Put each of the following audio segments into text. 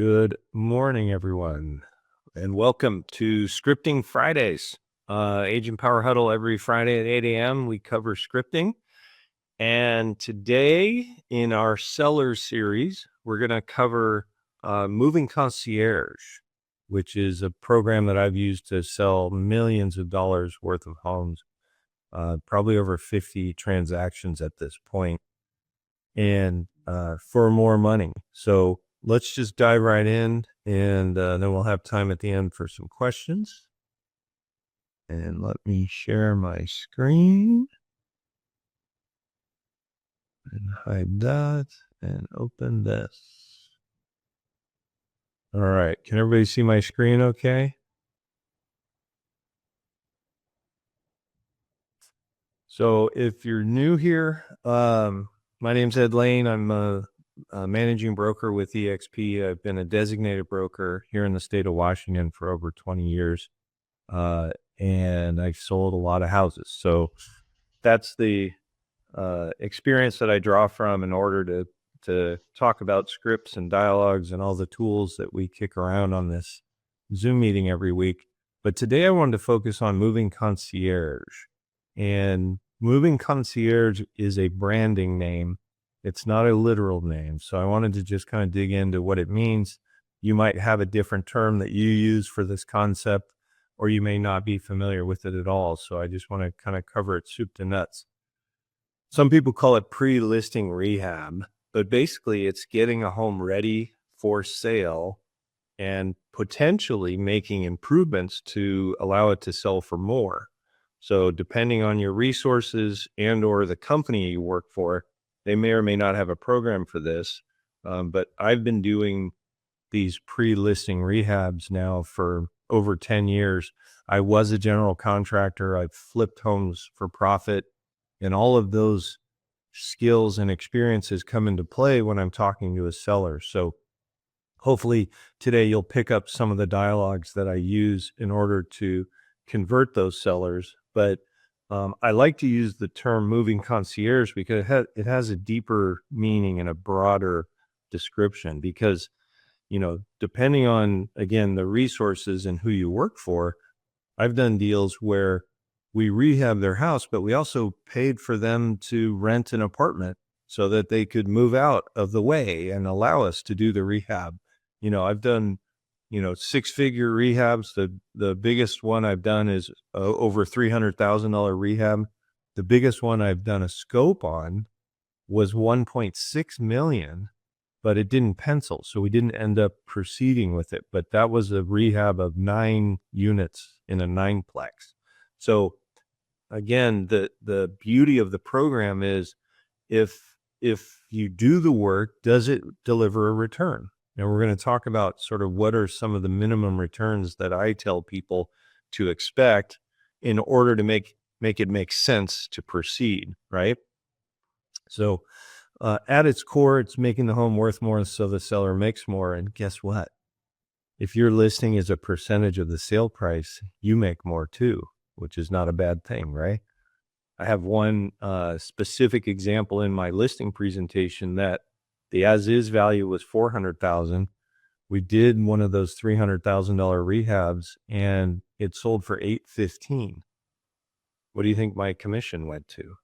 Good morning, everyone, and welcome to Scripting Fridays. Agent Power Huddle every Friday at 8 a.m. We cover scripting. And today in our seller series, we're going to cover Moving Concierge, which is a program that I've used to sell millions of dollars worth of homes, probably over 50 transactions at this point, and for more money. So let's just dive right in, and then we'll have time at the end for some questions. And let me share my screen and hide that and open this. All right. Can everybody see my screen okay? So if you're new here, my name's Laine. I'm a managing broker with eXp. I've been a designated broker here in the state of Washington for over 20 years. And I sold a lot of houses. So that's the experience that I draw from in order to talk about scripts and dialogues and all the tools that we kick around on this Zoom meeting every week. But today I wanted to focus on Moving Concierge. And Moving Concierge is a branding name. It's not a literal name. So I wanted to just kind of dig into what it means. You might have a different term that you use for this concept, or you may not be familiar with it at all. So I just want to kind of cover it soup to nuts. Some people call it pre-listing rehab, but basically it's getting a home ready for sale and potentially making improvements to allow it to sell for more. So depending on your resources and or the company you work for, they may or may not have a program for this. But I've been doing these pre-listing rehabs now for over 10 years. I was a general contractor. I've flipped homes for profit, and all of those skills and experiences come into play when I'm talking to a seller. So hopefully today you'll pick up some of the dialogues that I use in order to convert those sellers. But I like to use the term Moving Concierge because it has a deeper meaning and a broader description, because depending on, again, the resources and who you work for, I've done deals where we rehab their house, but we also paid for them to rent an apartment so that they could move out of the way and allow us to do the rehab. I've done, 6-figure rehabs. The biggest one I've done is over $300,000 rehab. The biggest one I've done a scope on was 1.6 million, but it didn't pencil. So we didn't end up proceeding with it, but that was a rehab of 9 units in a 9-plex. So again, the beauty of the program is if you do the work, does it deliver a return? Now we're going to talk about sort of what are some of the minimum returns that I tell people to expect in order to make it make sense to proceed, right? So at its core, it's making the home worth more so the seller makes more. And guess what? If your listing is a percentage of the sale price, you make more too, which is not a bad thing, right? I have one specific example in my listing presentation that the as-is value was $400,000. We did one of those $300,000 rehabs, and it sold for $815,000. What do you think my commission went to,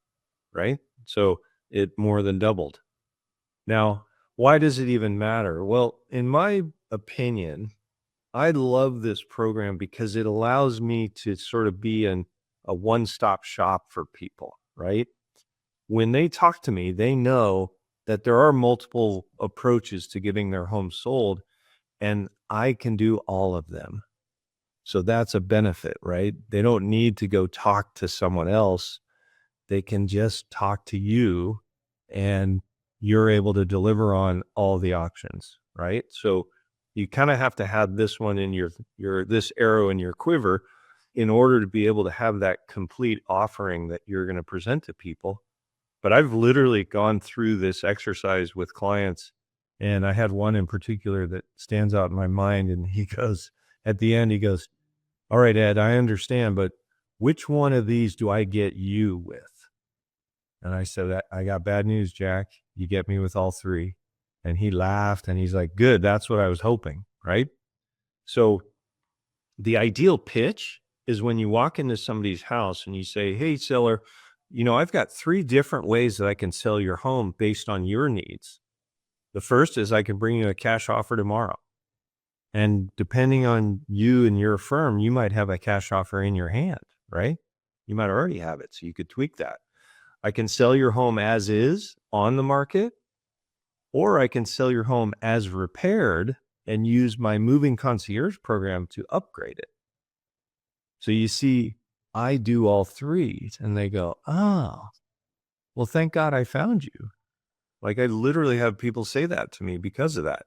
right? So it more than doubled. Now, why does it even matter? Well, in my opinion, I love this program because it allows me to sort of be a one-stop shop for people, right? When they talk to me, they know that there are multiple approaches to getting their home sold, and I can do all of them. So that's a benefit, right? They don't need to go talk to someone else. They can just talk to you, and you're able to deliver on all the options, right? So you kind of have to have this one in this arrow in your quiver in order to be able to have that complete offering that you're going to present to people. But I've literally gone through this exercise with clients, and I had one in particular that stands out in my mind. And at the end, he goes, "All right, Ed, I understand, but which one of these do I get you with?" And I said, "I got bad news, Jack. You get me with all 3. And he laughed and he's like, good, that's what I was hoping, right? So the ideal pitch is when you walk into somebody's house and you say, hey, seller, I've got 3 different ways that I can sell your home based on your needs. The first is I can bring you a cash offer tomorrow. And depending on you and your firm, you might have a cash offer in your hand, right? You might already have it, so you could tweak that. I can sell your home as is on the market, or I can sell your home as repaired and use my moving concierge program to upgrade it. So you see, I do all 3. And they go, oh, well, thank God I found you. Like, I literally have people say that to me because of that.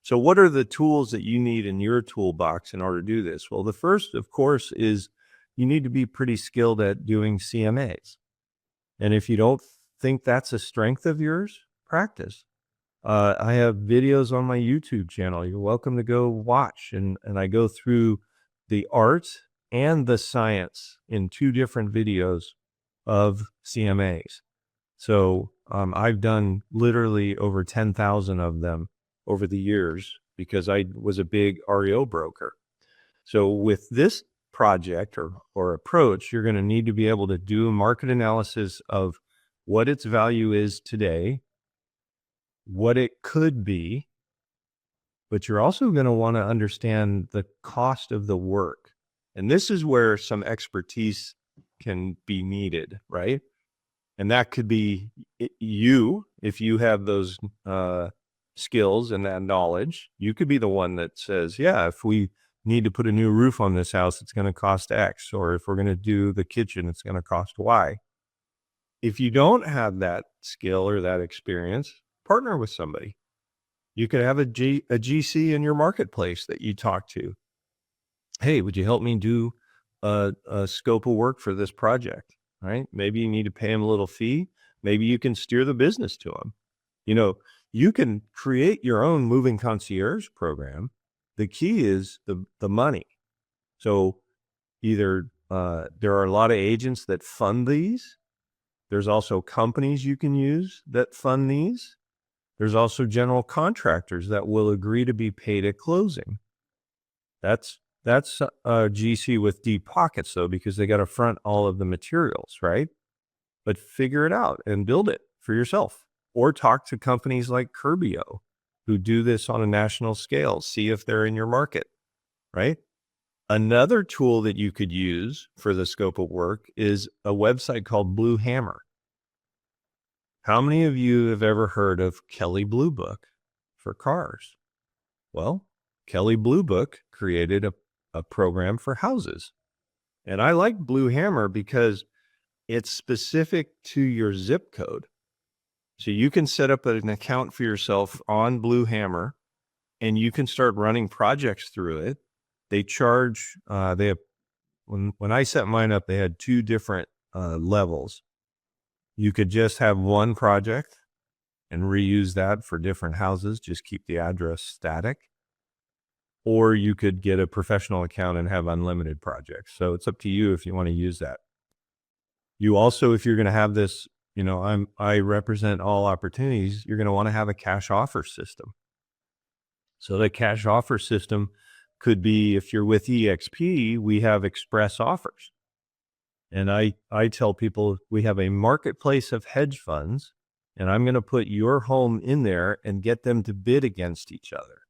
So what are the tools that you need in your toolbox in order to do this? Well, the first, of course, is you need to be pretty skilled at doing CMAs. And if you don't think that's a strength of yours, practice. I have videos on my YouTube channel. You're welcome to go watch. And I go through the art and the science in 2 different videos of CMAs. So I've done literally over 10,000 of them over the years because I was a big REO broker. So with this project or approach, you're going to need to be able to do a market analysis of what its value is today, what it could be, but you're also going to want to understand the cost of the work. And this is where some expertise can be needed, right? And that could be you, if you have those skills and that knowledge, you could be the one that says, yeah, if we need to put a new roof on this house, it's going to cost X. Or if we're going to do the kitchen, it's going to cost Y. If you don't have that skill or that experience, partner with somebody. You could have a GC in your marketplace that you talk to. Hey, would you help me do a scope of work for this project? Right? Maybe you need to pay them a little fee. Maybe you can steer the business to them. You can create your own moving concierge program. The key is the money. So either there are a lot of agents that fund these. There's also companies you can use that fund these. There's also general contractors that will agree to be paid at closing. That's a GC with deep pockets, though, because they got to front all of the materials, right? But figure it out and build it for yourself, or talk to companies like Curbio who do this on a national scale. See if they're in your market, right? Another tool that you could use for the scope of work is a website called Blue Hammer. How many of you have ever heard of Kelley Blue Book for cars? Well, Kelley Blue Book created a program for houses. And I like Blue Hammer because it's specific to your zip code. So you can set up an account for yourself on Blue Hammer and you can start running projects through it. They charge, they have, when I set mine up, they had 2 different levels. You could just have one project and reuse that for different houses, just keep the address static. Or you could get a professional account and have unlimited projects. So it's up to you if you want to use that. You also, if you're going to have this, I represent all opportunities, you're going to want to have a cash offer system. So the cash offer system could be, if you're with EXP, we have express offers. And I tell people we have a marketplace of hedge funds, and I'm going to put your home in there and get them to bid against each other.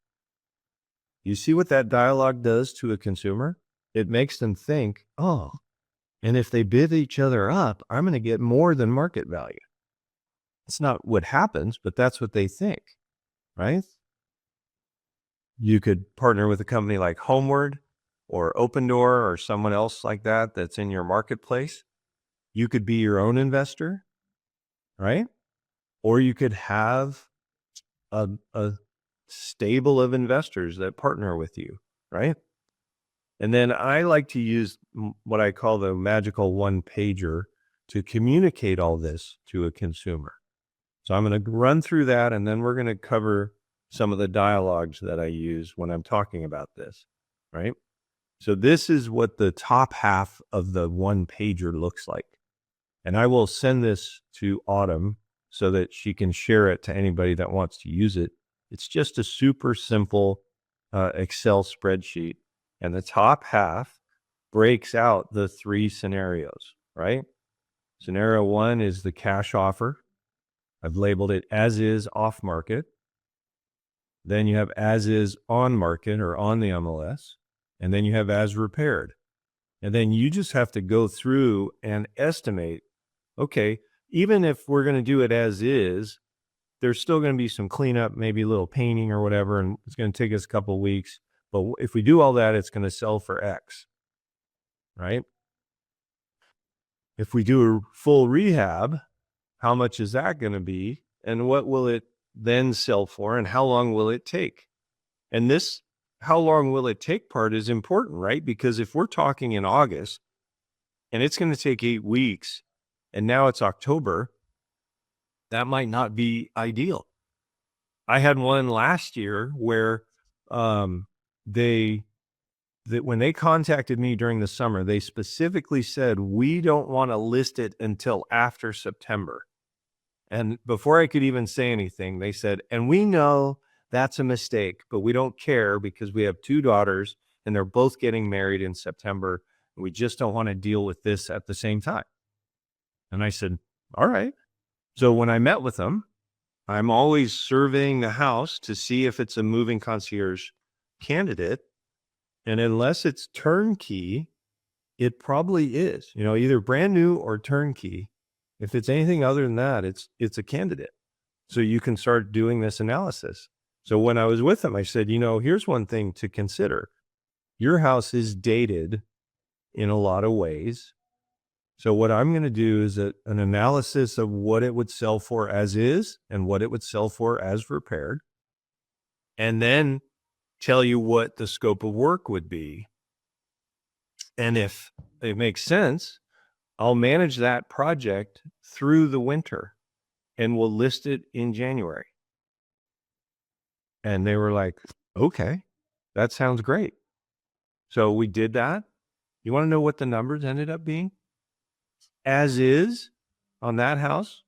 You see what that dialogue does to a consumer? It makes them think, oh, and if they bid each other up, I'm going to get more than market value. It's not what happens, but that's what they think, right? You could partner with a company like Homeward or Open Door or someone else like that that's in your marketplace. You could be your own investor, right? Or you could have a stable of investors that partner with you, right? And then I like to use what I call the magical one pager to communicate all this to a consumer. So I'm going to run through that, and then we're going to cover some of the dialogues that I use when I'm talking about this, right? So this is what the top half of the one pager looks like. And I will send this to Autumn so that she can share it to anybody that wants to use it. It's just a super simple Excel spreadsheet. And the top half breaks out the 3 scenarios, right? Scenario 1 is the cash offer. I've labeled it as is off market. Then you have as is on market or on the MLS. And then you have as repaired. And then you just have to go through and estimate, okay, even if we're going to do it as is, there's still going to be some cleanup, maybe a little painting or whatever, and it's going to take us a couple of weeks. But if we do all that, it's going to sell for X, right? If we do a full rehab, how much is that going to be? And what will it then sell for? And how long will it take? And this, how long will it take part is important, right? Because if we're talking in August and it's going to take 8 weeks and now it's October, that might not be ideal. I had one last year where when they contacted me during the summer, they specifically said, we don't want to list it until after September. And before I could even say anything, they said, and we know that's a mistake, but we don't care because we have 2 daughters and they're both getting married in September. And we just don't want to deal with this at the same time. And I said, all right. So when I met with them, I'm always surveying the house to see if it's a moving concierge candidate. And unless it's turnkey, it probably is, either brand new or turnkey. If it's anything other than that, it's a candidate. So you can start doing this analysis. So when I was with them, I said, here's one thing to consider. Your house is dated in a lot of ways. So what I'm going to do is an analysis of what it would sell for as is and what it would sell for as repaired. And then tell you what the scope of work would be. And if it makes sense, I'll manage that project through the winter and we'll list it in January. And they were like, okay, that sounds great. So we did that. You want to know what the numbers ended up being? As is on that house,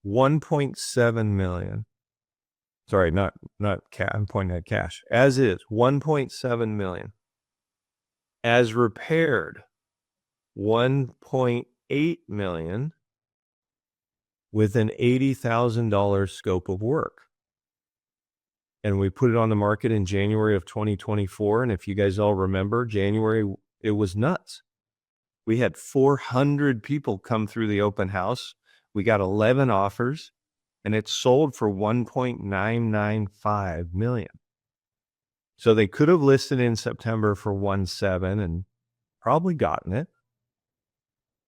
1.7 million. Sorry, not cash. I'm pointing at cash. As is, 1.7 million. As repaired, 1.8 million with an $80,000 scope of work. And we put it on the market in January of 2024. And if you guys all remember, January, it was nuts. We had 400 people come through the open house. We got 11 offers and it sold for 1.995 million. So they could have listed in September for 1.7 and probably gotten it.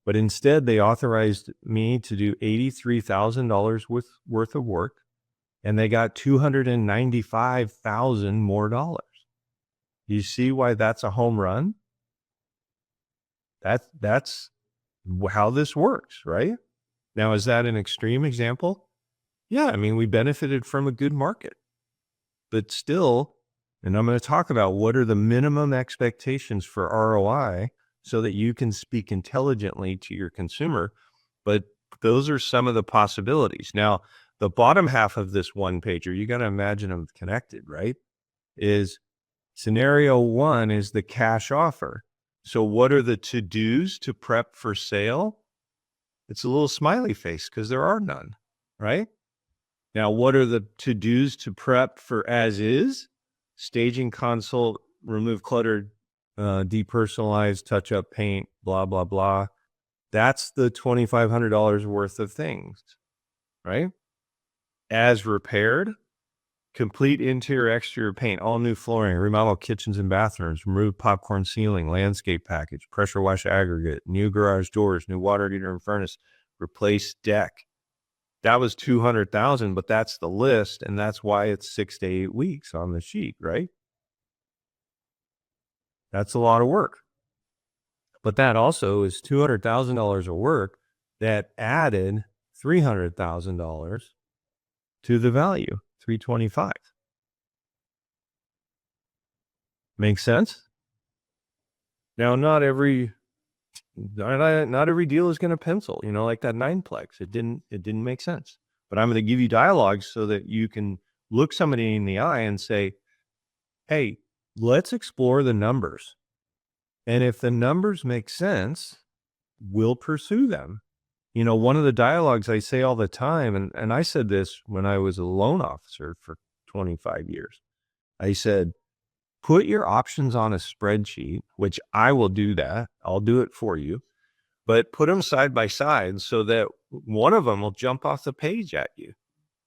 But instead they authorized me to do $83,000 worth of work. And they got $295,000 more dollars. You see why that's a home run? That's how this works, right? Now, is that an extreme example? Yeah, I mean, we benefited from a good market. But still, and I'm going to talk about what are the minimum expectations for ROI so that you can speak intelligently to your consumer. But those are some of the possibilities. Now, the bottom half of this one pager, you got to imagine them connected, right? Is scenario 1 is the cash offer. So what are the to-dos to prep for sale? It's a little smiley face because there are none, right? Now, what are the to-dos to prep for as is? Staging consult, remove cluttered, depersonalize, touch up paint, blah, blah, blah. That's the $2,500 worth of things, right? As repaired, complete interior, exterior paint, all new flooring, remodel kitchens and bathrooms, remove popcorn ceiling, landscape package, pressure wash aggregate, new garage doors, new water heater and furnace, replace deck. That was 200,000, but that's the list. And that's why it's 6 to 8 weeks on the sheet, right? That's a lot of work. But that also is $200,000 of work that added $300,000 to the value, 325. Make sense? Now, not every deal is going to pencil, like that nineplex. It didn't make sense. But I'm going to give you dialogues so that you can look somebody in the eye and say, hey, let's explore the numbers. And if the numbers make sense, we'll pursue them. You know, one of the dialogues I say all the time, and I said this when I was a loan officer for 25 years. I said, put your options on a spreadsheet, which I will do that. I'll do it for you, but put them side by side so that one of them will jump off the page at you.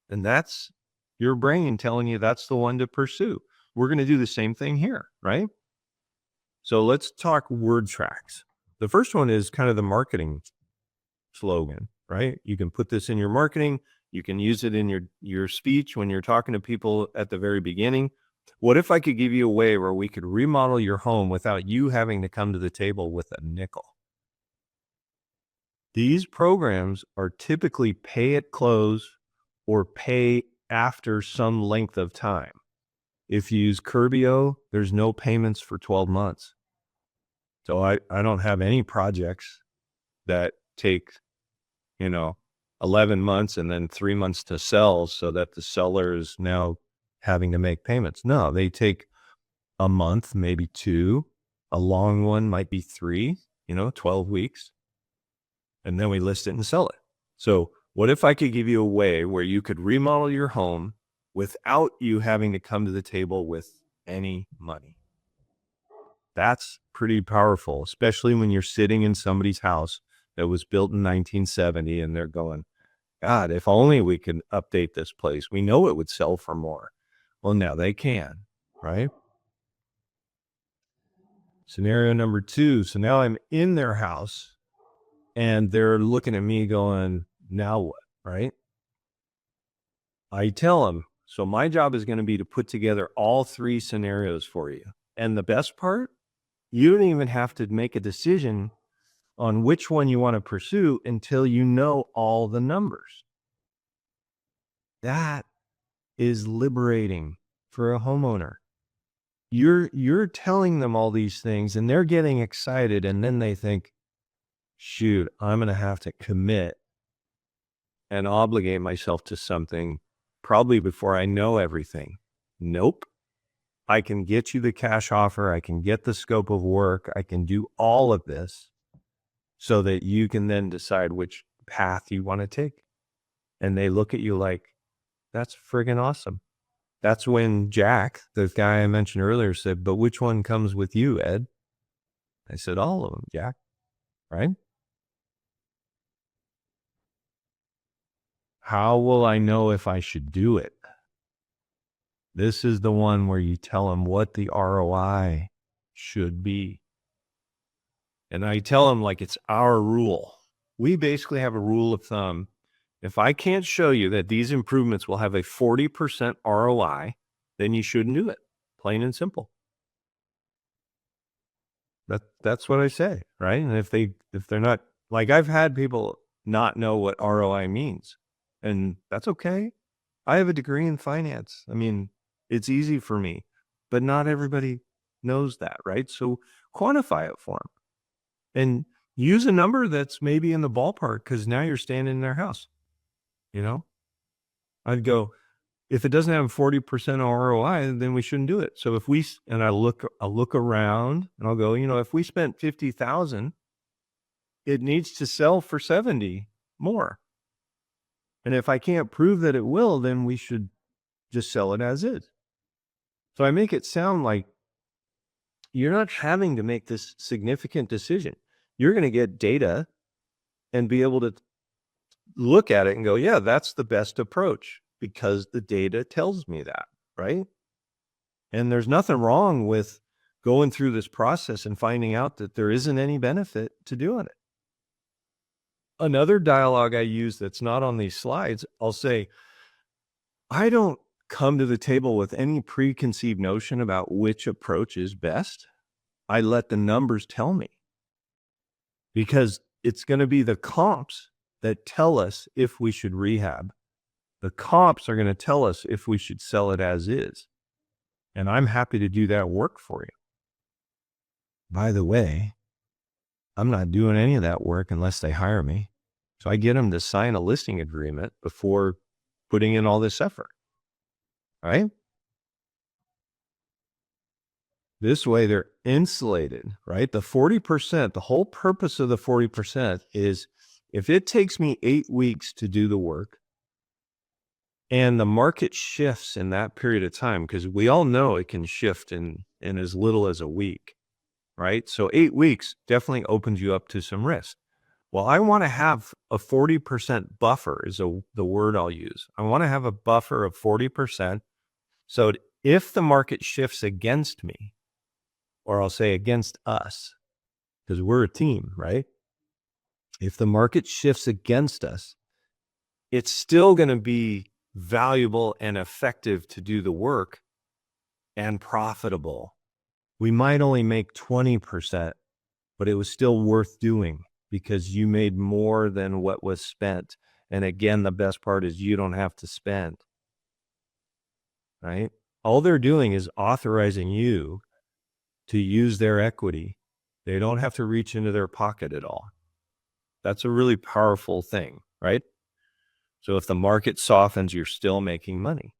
And that's your brain telling you that's the one to pursue. We're going to do the same thing here, right? So let's talk word tracks. The first one is kind of the marketing slogan, right? You can put this in your marketing. You can use it in your speech when you're talking to people at the very beginning. What if I could give you a way where we could remodel your home without you having to come to the table with a nickel? These programs are typically pay at close or pay after some length of time. If you use Curbio, there's no payments for 12 months. So I don't have any projects that take, 11 months and then 3 months to sell so that the seller is now having to make payments. No, they take a month, maybe 2. A long one might be 3, 12 weeks. And then we list it and sell it. So what if I could give you a way where you could remodel your home without you having to come to the table with any money? That's pretty powerful, especially when you're sitting in somebody's house that was built in 1970 and they're going, God, if only we could update this place. We know it would sell for more. Well, now they can, right? Scenario number 2. So now I'm in their house and they're looking at me going, now what, right? I tell them, so my job is going to be to put together all 3 scenarios for you. And the best part, you don't even have to make a decision on which one you want to pursue until you know all the numbers. That is liberating for a homeowner. You're telling them all these things and they're getting excited, and then they think, shoot, I'm going to have to commit and obligate myself to something probably before I know everything. Nope. I can get you the cash offer. I can get the scope of work. I can do all of this so that you can then decide which path you want to take. And they look at you like, that's friggin' awesome. That's when Jack, the guy I mentioned earlier, said, but which one comes with you, Ed? I said, all of them, Jack, right? How will I know if I should do it? This is the one where you tell them what the ROI should be. And I tell them like it's our rule. We basically have a rule of thumb. If I can't show you that these improvements will have a 40% ROI, then you shouldn't do it. Plain and simple. That's what I say, right? And if they're not, like, I've had people not know what ROI means, and that's okay. I have a degree in finance. I mean, it's easy for me, but not everybody knows that, right? So quantify it for them and use a number that's maybe in the ballpark, because now you're standing in their house. I'd go, if it doesn't have 40% ROI, then we shouldn't do it. So I'll look around and I'll go, if we spent 50,000, it needs to sell for 70 more. And if I can't prove that it will, then we should just sell it as is. So I make it sound like you're not having to make this significant decision. You're going to get data and be able to look at it and go, yeah, that's the best approach because the data tells me that, right? And there's nothing wrong with going through this process and finding out that there isn't any benefit to doing it. Another dialogue I use that's not on these slides, I'll say, I don't come to the table with any preconceived notion about which approach is best. I let the numbers tell me, because it's going to be the comps that tell us if we should rehab. The comps are going to tell us if we should sell it as is. And I'm happy to do that work for you. By the way, I'm not doing any of that work unless they hire me. So I get them to sign a listing agreement before putting in all this effort. right? This way they're insulated, right? The 40%, the whole purpose of the 40% is if it takes me 8 weeks to do the work and the market shifts in that period of time, because we all know it can shift in as little as a week, right? So 8 weeks definitely opens you up to some risk. Well, I want to have a 40% buffer is the word I'll use. I want to have a buffer of 40%. So if the market shifts against me, or I'll say against us, because we're a team, right? If the market shifts against us, it's still going to be valuable and effective to do the work and profitable. We might only make 20%, but it was still worth doing because you made more than what was spent. And again, the best part is you don't have to spend, right? All they're doing is authorizing you to use their equity. They don't have to reach into their pocket at all. That's a really powerful thing, right? So if the market softens, you're still making money.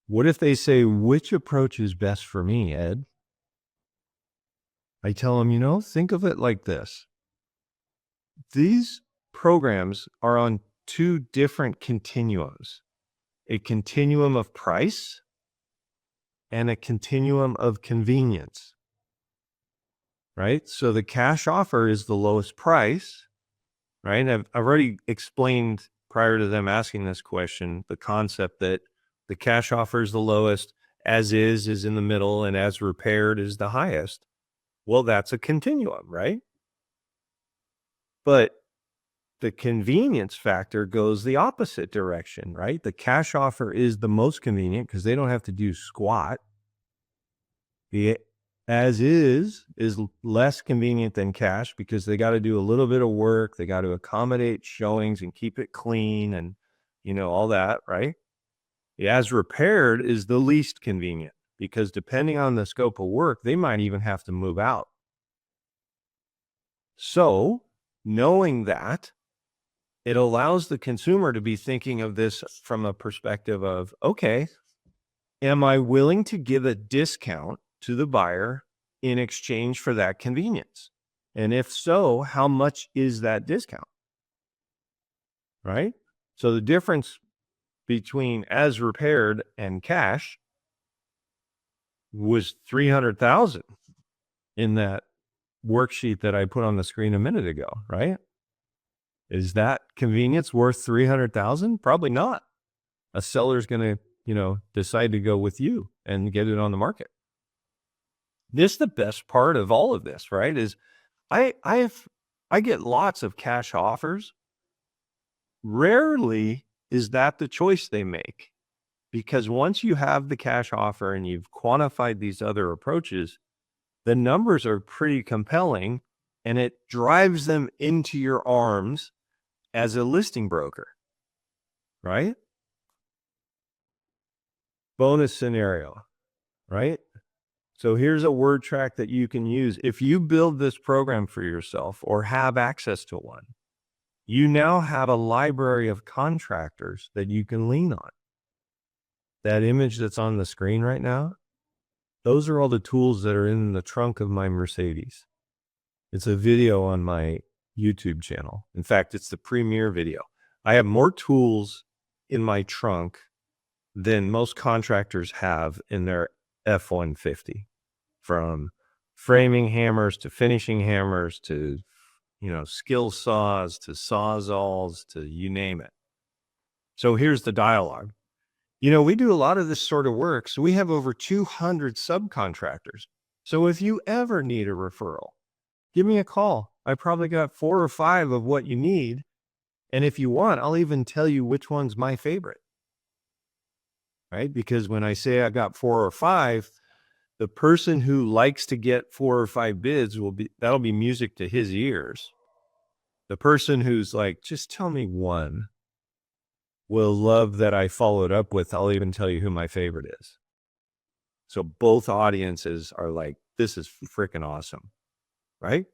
What if they say, which approach is best for me, Ed? I tell them, think of it like this. These programs are on two different continuums, a continuum of price and a continuum of convenience, right? So the cash offer is the lowest price, right? I've already explained prior to them asking this question, the concept that the cash offer is the lowest, as is in the middle, and as repaired is the highest. Well, that's a continuum, right? But the convenience factor goes the opposite direction, right? The cash offer is the most convenient because they don't have to do squat. The as is less convenient than cash because they got to do a little bit of work. They got to accommodate showings and keep it clean and, all that, right? The as repaired is the least convenient because depending on the scope of work, they might even have to move out. So knowing that, it allows the consumer to be thinking of this from a perspective of, okay, am I willing to give a discount to the buyer in exchange for that convenience? And if so, how much is that discount? Right? So the difference between as repaired and cash was 300,000 in that worksheet that I put on the screen a minute ago, right? Is that convenience worth 300,000? Probably not. A seller's going to, decide to go with you and get it on the market. This the best part of all of this, right? Is I get lots of cash offers. Rarely is that the choice they make because once you have the cash offer and you've quantified these other approaches, the numbers are pretty compelling and it drives them into your arms as a listing broker, right? Bonus scenario, right? So here's a word track that you can use. If you build this program for yourself or have access to one, you now have a library of contractors that you can lean on. That image that's on the screen right now, those are all the tools that are in the trunk of my Mercedes. It's a video on my YouTube channel. In fact, it's the premiere video. I have more tools in my trunk than most contractors have in their F-150, from framing hammers to finishing hammers to, skill saws to sawzalls to you name it. So here's the dialogue. We do a lot of this sort of work. So we have over 200 subcontractors. So if you ever need a referral, give me a call. I probably got 4 or 5 of what you need. And if you want, I'll even tell you which one's my favorite. Right? Because when I say I got 4 or 5, the person who likes to get 4 or 5 bids that'll be music to his ears. The person who's like, just tell me one, will love that I followed up with, I'll even tell you who my favorite is. So both audiences are like, this is freaking awesome, right?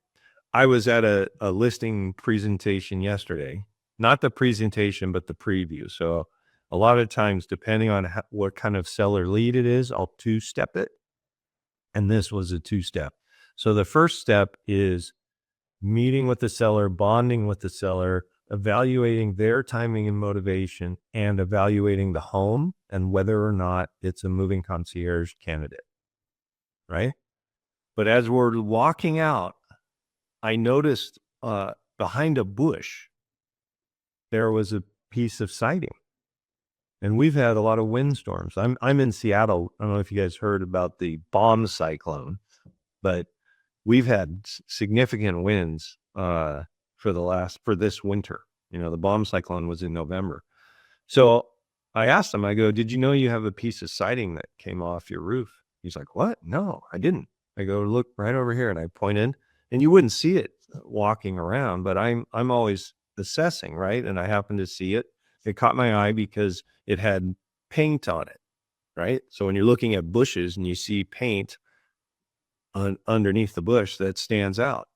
I was at a listing presentation yesterday, not the presentation, but the preview. So A lot of times, depending on what kind of seller lead it is, I'll two-step it. And this was a two-step. So the first step is meeting with the seller, bonding with the seller, evaluating their timing and motivation, and evaluating the home and whether or not it's a moving concierge candidate, right? But as we're walking out, I noticed behind a bush, there was a piece of siding. And we've had a lot of windstorms. I'm in Seattle. I don't know if you guys heard about the bomb cyclone, but we've had significant winds for this winter. The bomb cyclone was in November. So I asked him, I go, did you know you have a piece of siding that came off your roof? He's like, what? No, I didn't. I go, look right over here. And I point in, and you wouldn't see it walking around, but I'm always assessing, right? And I happened to see it. It caught my eye because it had paint on it, right? So when you're looking at bushes and you see paint underneath the bush, that stands out.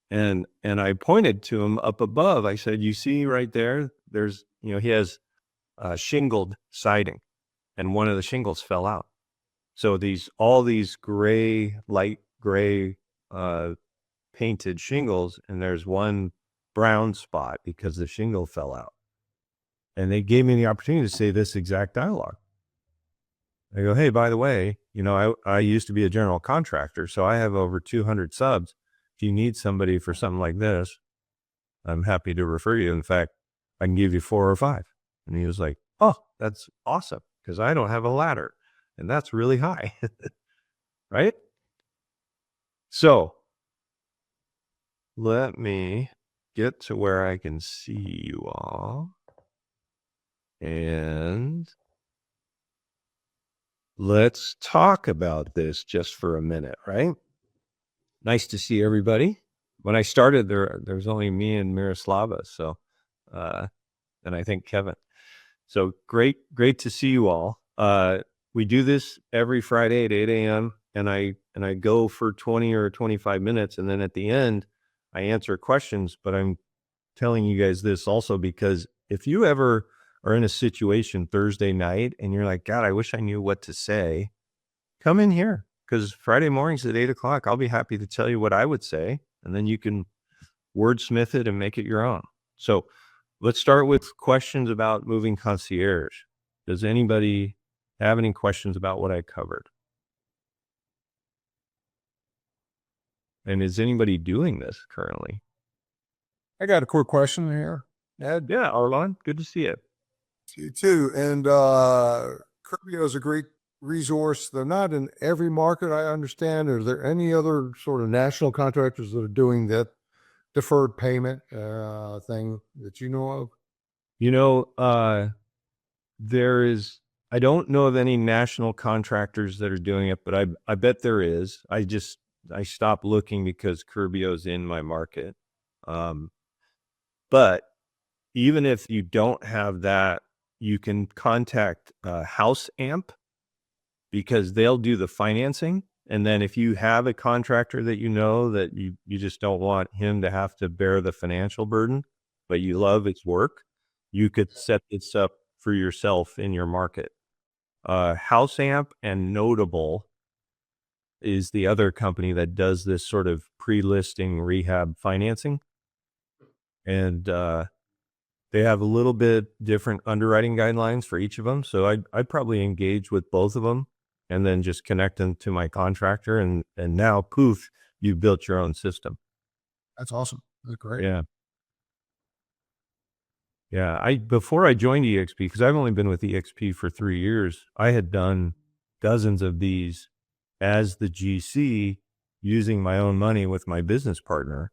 And I pointed to him up above. I said, you see right there, there's, he has shingled siding, and one of the shingles fell out. So all these light gray painted shingles, and there's one brown spot because the shingle fell out. And they gave me the opportunity to say this exact dialogue. I go, hey, by the way, I used to be a general contractor, so I have over 200 subs. If you need somebody for something like this, I'm happy to refer you. In fact, I can give you 4 or 5. And he was like, oh, that's awesome, because I don't have a ladder, and that's really high, right? So let me get to where I can see you all. And let's talk about this just for a minute, right? Nice to see everybody. When I started, there was only me and Miroslava, so and I think Kevin. So great to see you all. We do this every Friday at 8 a.m. and I go for 20 or 25 minutes, and then at the end, I answer questions. But I'm telling you guys this also because if you ever are in a situation Thursday night and you're like, God, I wish I knew what to say, come in here, because Friday mornings at 8 o'clock, I'll be happy to tell you what I would say, and then you can wordsmith it and make it your own. So let's start with questions about moving concierge. Does anybody have any questions about what I covered? And is anybody doing this currently? I got a quick question here, Ed. Yeah, Arlon, good to see you. You too. And Curbio is a great resource. They're not in every market, I understand. Is there any other sort of national contractors that are doing that deferred payment thing that you know of? I don't know of any national contractors that are doing it, but I bet there is. I stopped looking because Curbio's in my market. But even if you don't have that, you can contact House Amp, because they'll do the financing. And then if you have a contractor that that you just don't want him to have to bear the financial burden, but you love his work, you could set this up for yourself in your market. House Amp and Notable is the other company that does this sort of pre-listing rehab financing. And they have a little bit different underwriting guidelines for each of them. So I'd probably engage with both of them and then just connect them to my contractor. And now, poof, you've built your own system. That's awesome. That's great. Yeah. Yeah. Before I joined EXP, because I've only been with EXP for 3 years, I had done dozens of these as the GC using my own money with my business partner.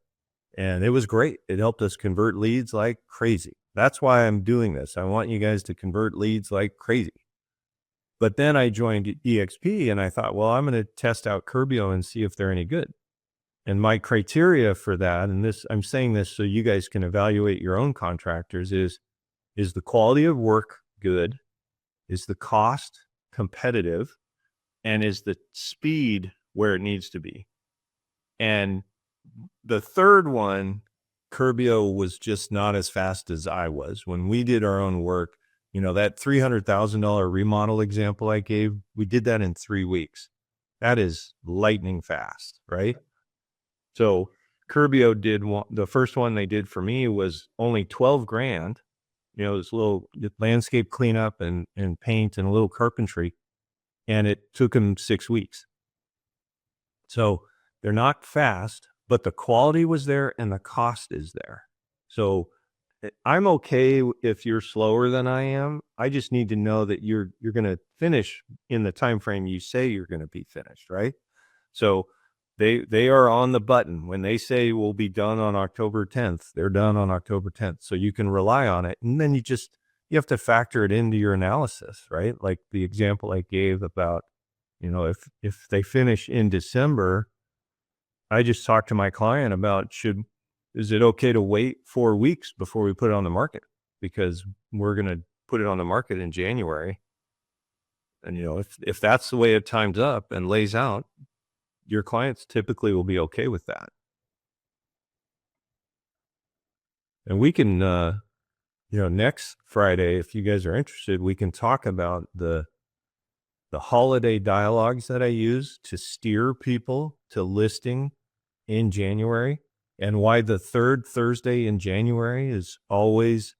And it was great. It helped us convert leads like crazy. That's why I'm doing this. I want you guys to convert leads like crazy. But then I joined EXP and I thought, well, I'm going to test out Curbio and see if they're any good. And my criteria for that, and I'm saying this so you guys can evaluate your own contractors, is the quality of work good? Is the cost competitive? And is the speed where it needs to be? And the third one, Curbio was just not as fast as I was. When we did our own work, You know, that $300,000 remodel example I gave, we did that in 3 weeks. That is lightning fast, right? So Curbio did the first one they did for me was only 12 grand. You know, this little landscape cleanup and paint and a little carpentry. And it took them 6 weeks. So they're not fast, but the quality was there and the cost is there. So I'm okay if you're slower than I am. I just need to know that you're going to finish in the time frame you say you're going to be finished, right? So they are on the button. When they say we'll be done on October 10th, they're done on October 10th. So you can rely on it. And then you have to factor it into your analysis, right? Like the example I gave about, you know, if they finish in December, I just talked to my client about is it okay to wait 4 weeks before we put it on the market? Because we're going to put it on the market in January. And, you know, if that's the way it times up and lays out, your clients typically will be okay with that. And we can, you know, next Friday, if you guys are interested, we can talk about the holiday dialogues that I use to steer people to listing in January, and why the third Thursday in January is always,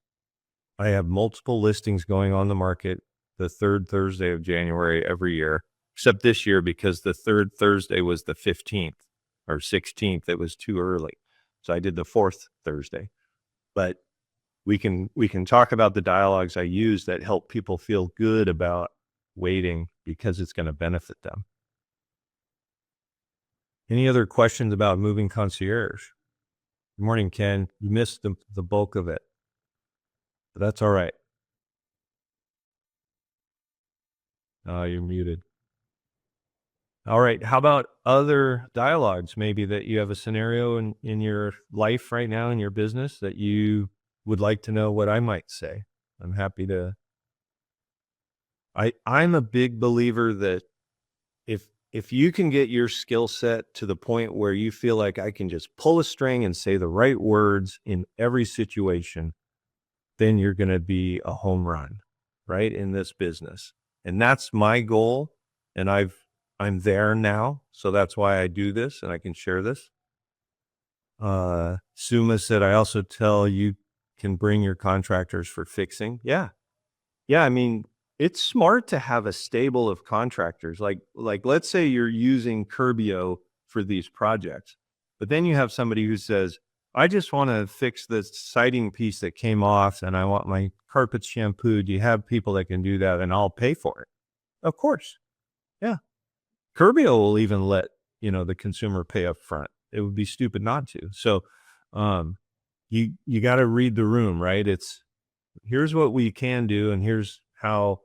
I have multiple listings going on the market the third Thursday of January every year, except this year because the third Thursday was the 15th or 16th. It was too early. So I did the fourth Thursday. But we can talk about the dialogues I use that help people feel good about waiting because it's going to benefit them. Any other questions about moving concierge? Good morning, Ken. You missed the bulk of it, but that's all right. You're muted. All right. How about other dialogues? Maybe that you have a scenario in your life right now in your business that you would like to know what I might say. I'm happy to. I'm a big believer that if you can get your skill set to the point where you feel like I can just pull a string and say the right words in every situation, then you're going to be a home run, right, in this business. And that's my goal. And I'm there now. So that's why I do this and I can share this. Suma said, I also tell you can bring your contractors for fixing. Yeah. Yeah. I mean, it's smart to have a stable of contractors. Like let's say you're using Curbio for these projects, but then you have somebody who says, I just want to fix the siding piece that came off and I want my carpets shampooed. You have people that can do that and I'll pay for it. Of course. Yeah. Curbio will even let, you know, the consumer pay up front. It would be stupid not to. So, you got to read the room, right? Here's what we can do and here's how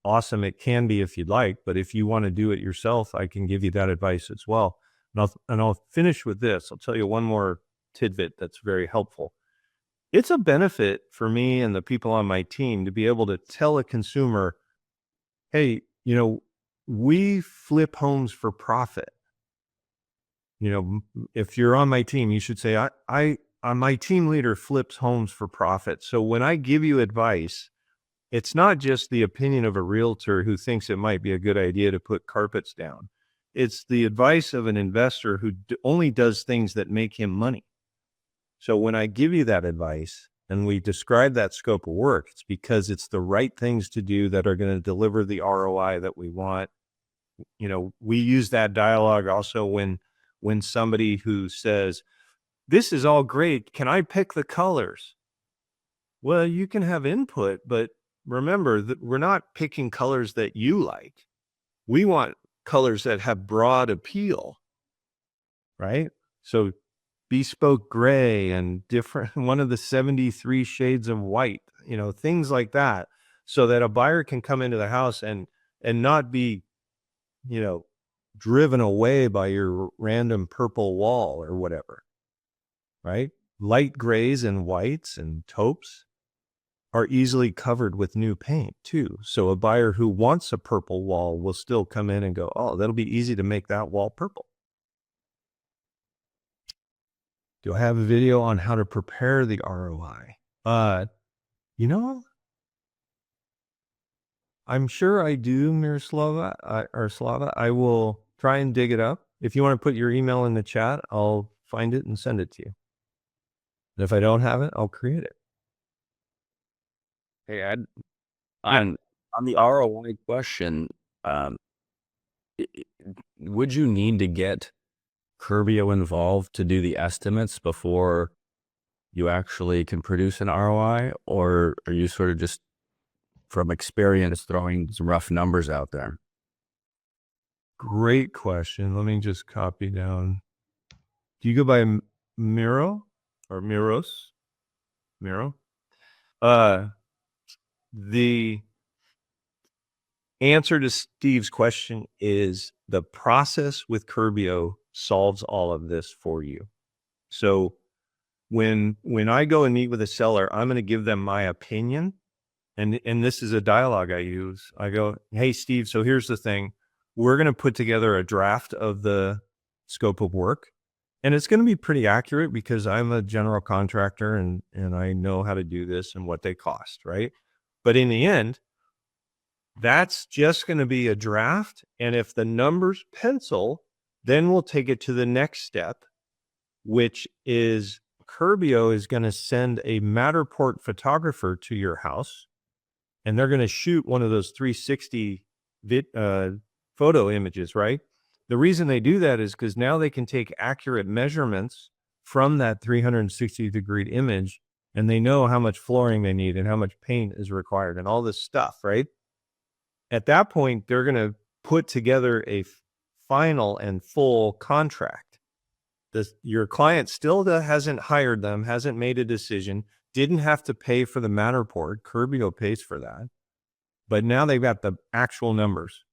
awesome it can be if you'd like. But if you want to do it yourself, I can give you that advice as well. And I'll finish with this. I'll tell you one more tidbit that's very helpful. It's a benefit for me and the people on my team to be able to tell a consumer, hey, you know, we flip homes for profit. You know, if you're on my team, you should say, my team leader flips homes for profit. So when I give you advice, it's not just the opinion of a realtor who thinks it might be a good idea to put carpets down. It's the advice of an investor who only does things that make him money. So when I give you that advice and we describe that scope of work, it's because it's the right things to do that are going to deliver the ROI that we want. You know, we use that dialogue also when somebody who says, this is all great, can I pick the colors? Well, you can have input, but remember that we're not picking colors that you like. We want colors that have broad appeal, right? So bespoke gray and different, one of the 73 shades of white, you know, things like that, so that a buyer can come into the house and not be, you know, driven away by your random purple wall or whatever, right? Light grays and whites and taupes are easily covered with new paint too. So a buyer who wants a purple wall will still come in and go, oh, that'll be easy to make that wall purple. Do I have a video on how to prepare the ROI? You know, I'm sure I do, Miroslava or Slava. I will try and dig it up. If you want to put your email in the chat, I'll find it and send it to you. And if I don't have it, I'll create it. Hey, Ed, on the ROI question, um, would you need to get Curbio involved to do the estimates before you actually can produce an ROI, or are you sort of just from experience throwing some rough numbers out there? Great question. Let me just copy down. Do you go by Miro or Miros? Miro? The answer to Steve's question is the process with Curbio solves all of this for you. So when I go and meet with a seller, I'm going to give them my opinion. And this is a dialogue I use. I go, hey, Steve, so here's the thing. We're going to put together a draft of the scope of work. And it's going to be pretty accurate because I'm a general contractor and I know how to do this and what they cost, right? But in the end, that's just going to be a draft. And if the numbers pencil, then we'll take it to the next step, which is Curbio is going to send a Matterport photographer to your house, and they're going to shoot one of those 360 photo images, right? The reason they do that is because now they can take accurate measurements from that 360-degree image, and they know how much flooring they need and how much paint is required and all this stuff, right? At that point, they're going to put together a final and full contract. Your client still hasn't hired them, hasn't made a decision, didn't have to pay for the Matterport. Curbio pays for that. But now they've got the actual numbers.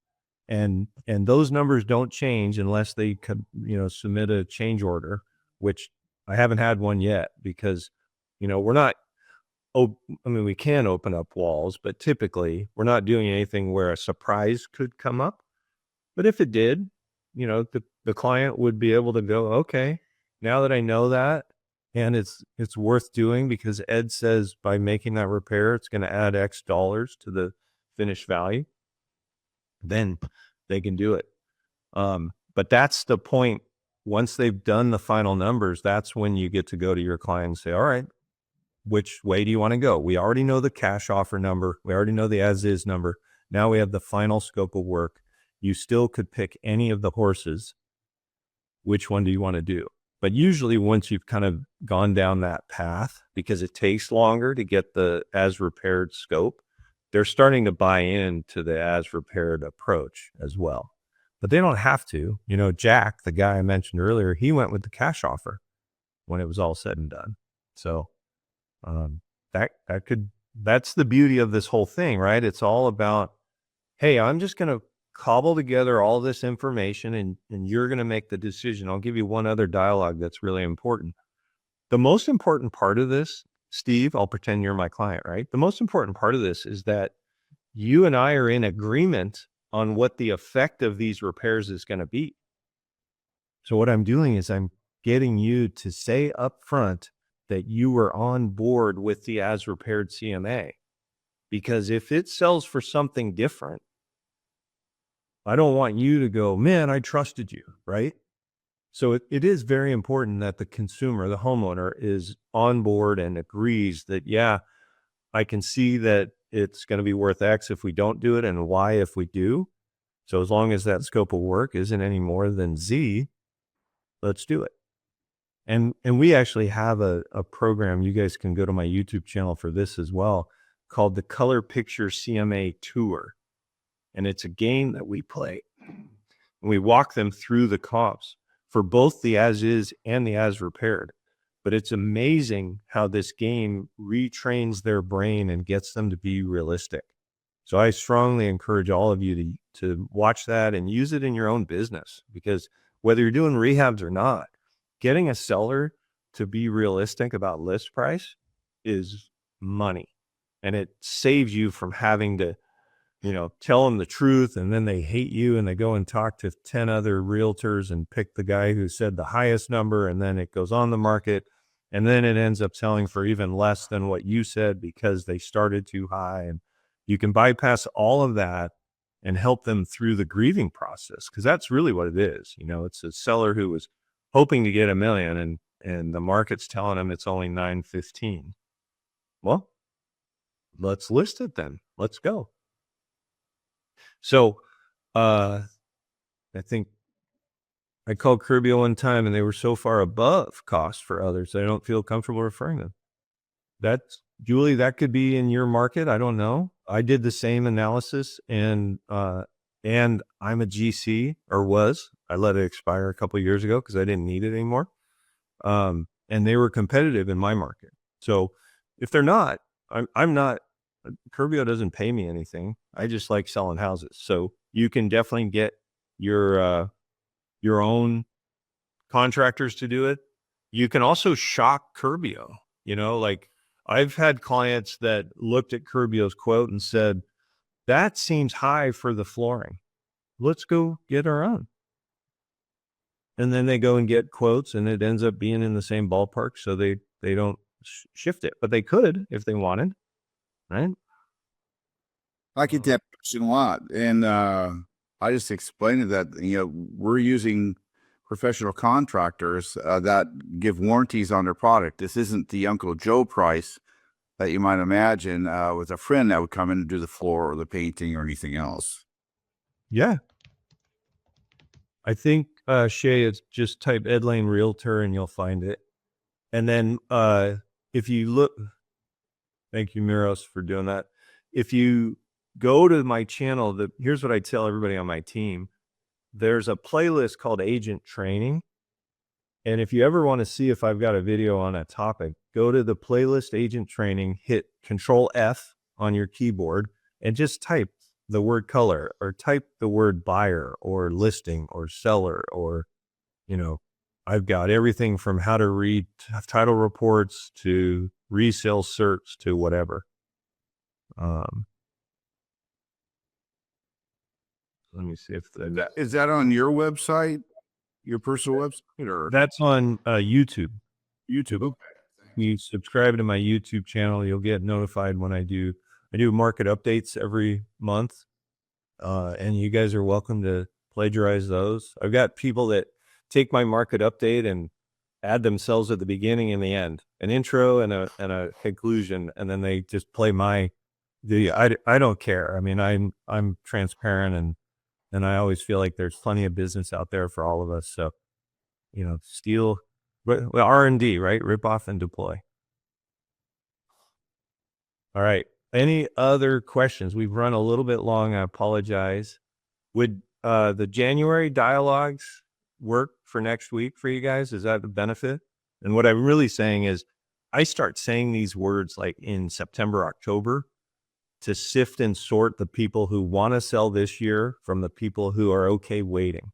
And those numbers don't change unless they could, submit a change order, which I haven't had one yet because, we're not, we can open up walls, but typically we're not doing anything where a surprise could come up. But if it did, the client would be able to go, okay, now that I know that, and it's worth doing because Ed says by making that repair, it's going to add X dollars to the finished value, then they can do it. But that's the point. Once they've done the final numbers, that's when you get to go to your client and say, all right, which way do you want to go? We already know the cash offer number. We already know the as-is number. Now we have the final scope of work. You still could pick any of the horses. Which one do you want to do? But usually once you've kind of gone down that path, because it takes longer to get the as repaired scope, they're starting to buy into the as repaired approach as well. But they don't have to. Jack, the guy I mentioned earlier, he went with the cash offer when it was all said and done. So that's the beauty of this whole thing, right? It's all about, hey, I'm just going to cobble together all this information and you're going to make the decision. I'll give you one other dialogue that's really important. The most important part of this, Steve, I'll pretend you're my client, right? The most important part of this is that you and I are in agreement on what the effect of these repairs is going to be. So what I'm doing is I'm getting you to say up front that you were on board with the as repaired CMA. Because if it sells for something different, I don't want you to go, man, I trusted you, right? So it is very important that the consumer, the homeowner, is on board and agrees that, yeah, I can see that it's going to be worth X if we don't do it and Y if we do. So as long as that scope of work isn't any more than Z, let's do it. And we actually have a program, you guys can go to my YouTube channel for this as well, called the Color Picture CMA Tour. And it's a game that we play. And we walk them through the comps for both the as is and the as repaired. But it's amazing how this game retrains their brain and gets them to be realistic. So I strongly encourage all of you to watch that and use it in your own business, because whether you're doing rehabs or not, getting a seller to be realistic about list price is money. And it saves you from having to tell them the truth, and then they hate you and they go and talk to 10 other realtors and pick the guy who said the highest number, and then it goes on the market, and then it ends up selling for even less than what you said because they started too high. And You can bypass all of that and help them through the grieving process, because that's really what it is. You know, it's a seller who was hoping to get $1 million, and the market's telling them it's only 915. Well, let's list it then. Let's go. So I think I called Curbio one time, and they were so far above cost for others, I don't feel comfortable referring them. That's, Julie, that could be in your market. I don't know. I did the same analysis, and I'm a GC, or was. I let it expire a couple of years ago because I didn't need it anymore. And they were competitive in my market. So if they're not, I'm not. Curbio doesn't pay me anything. I just like selling houses. So you can definitely get your own contractors to do it. You can also shock Curbio. You know, like I've had clients that looked at Curbio's quote and said, that seems high for the flooring. Let's go get our own. And then they go and get quotes, and it ends up being in the same ballpark. So they don't shift it, but they could if they wanted, right? I get that question a lot. And I just explained that, we're using professional contractors that give warranties on their product. This isn't the Uncle Joe price that you might imagine with a friend that would come in and do the floor or the painting or anything else. Yeah. I think, Shay, it's just type Ed Laine Realtor and you'll find it. And then if you look, thank you, Miros, for doing that. If you go to my channel, here's what I tell everybody on my team. There's a playlist called Agent Training. And if you ever want to see if I've got a video on a topic, go to the playlist Agent Training, hit Control F on your keyboard, and just type the word color, or type the word buyer or listing or seller, or, I've got everything from how to read title reports to resale certs to whatever. Let me see if Is that on your website, your personal website, or that's on YouTube. YouTube? Okay. You subscribe to my YouTube channel, you'll get notified when I do market updates every month. And you guys are welcome to plagiarize those. I've got people that take my market update and add themselves at the beginning and the end, an intro and a conclusion, and then they just play I don't care. I mean, I'm transparent, and I always feel like there's plenty of business out there for all of us. So, steal, R&D, right? Rip off and deploy. All right. Any other questions? We've run a little bit long. I apologize. Would the January dialogues work for next week for you guys? Is that a benefit? And what I'm really saying is I start saying these words like in September, October, to sift and sort the people who want to sell this year from the people who are okay waiting.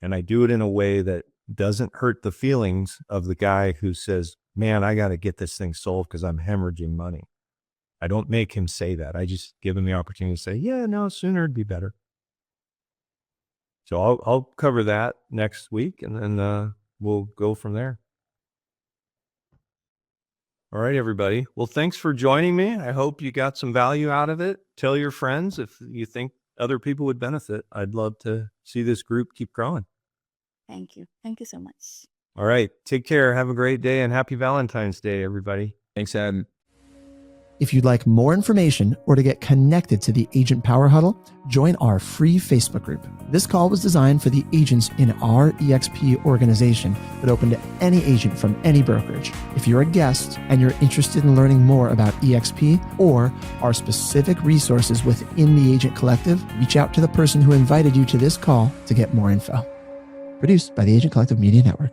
And I do it in a way that doesn't hurt the feelings of the guy who says, man, I got to get this thing sold because I'm hemorrhaging money. I don't make him say that. I just give him the opportunity to say, yeah, no, sooner it'd be better. So I'll cover that next week, and then we'll go from there. All right, everybody. Well, thanks for joining me. I hope you got some value out of it. Tell your friends if you think other people would benefit. I'd love to see this group keep growing. Thank you. Thank you so much. All right. Take care. Have a great day, and happy Valentine's Day, everybody. Thanks, Ed. If you'd like more information or to get connected to the Agent Power Huddle, join our free Facebook group. This call was designed for the agents in our EXP organization, but open to any agent from any brokerage. If you're a guest and you're interested in learning more about EXP or our specific resources within the Agent Collective, reach out to the person who invited you to this call to get more info. Produced by the Agent Collective Media Network.